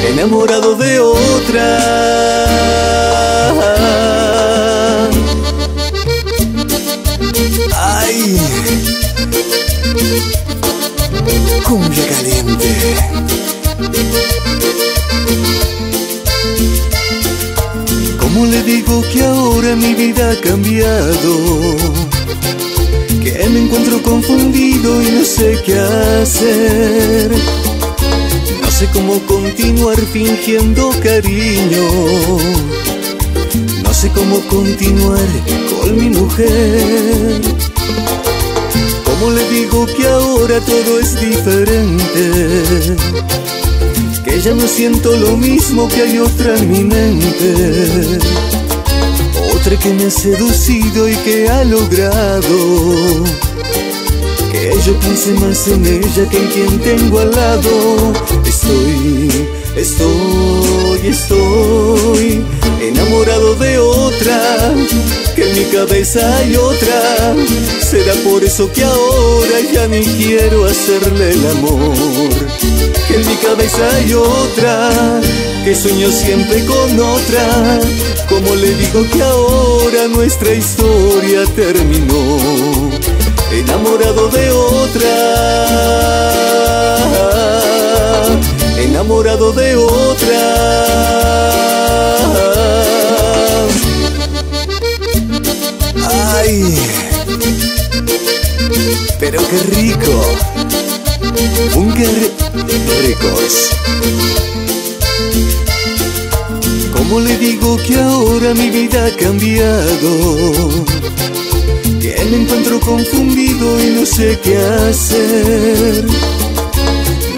enamorado de otra. Ay, cumbia caliente. ¿Cómo le digo que ahora mi vida ha cambiado? Que me encuentro confundido y no sé qué hacer. No sé cómo continuar fingiendo cariño. No sé cómo continuar con mi mujer. ¿Cómo le digo que ahora todo es diferente? Que ya no siento lo mismo, que hay otra en mi mente. Otra que me ha seducido y que ha logrado que yo piense más en ella que en quien tengo al lado. Estoy enamorado de otra, que en mi cabeza hay otra. Será por eso que ahora ya ni quiero hacerle el amor. Que en mi cabeza hay otra, que sueño siempre con otra. Como le digo que ahora nuestra historia terminó. Enamorado de otra, enamorado de otra. Ay, pero qué rico. Bunker Records. ¿Cómo le digo que ahora mi vida ha cambiado? Que me encuentro confundido y no sé qué hacer.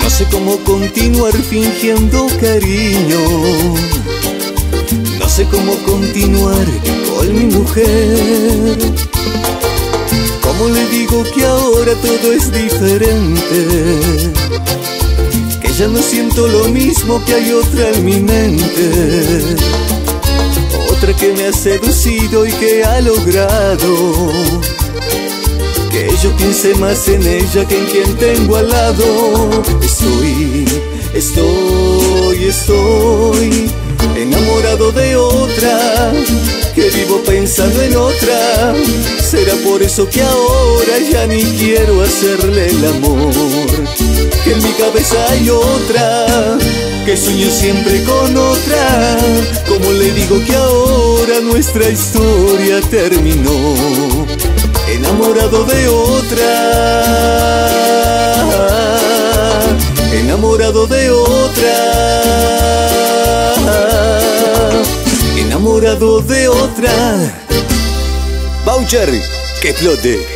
No sé cómo continuar fingiendo cariño. No sé cómo continuar con mi mujer. ¿Cómo le digo que ahora todo es diferente? Que ya no siento lo mismo, que hay otra en mi mente. Otra que me ha seducido y que ha logrado que yo piense más en ella que en quien tengo al lado. Estoy enamorado de otra, que vivo pensando en otra. Será por eso que ahora ya ni quiero hacerle el amor. Que en mi cabeza hay otra, que sueño siempre con otra. Como le digo que ahora nuestra historia terminó. Enamorado de otra, enamorado de otra, enamorado de otra. Voucher, que explote.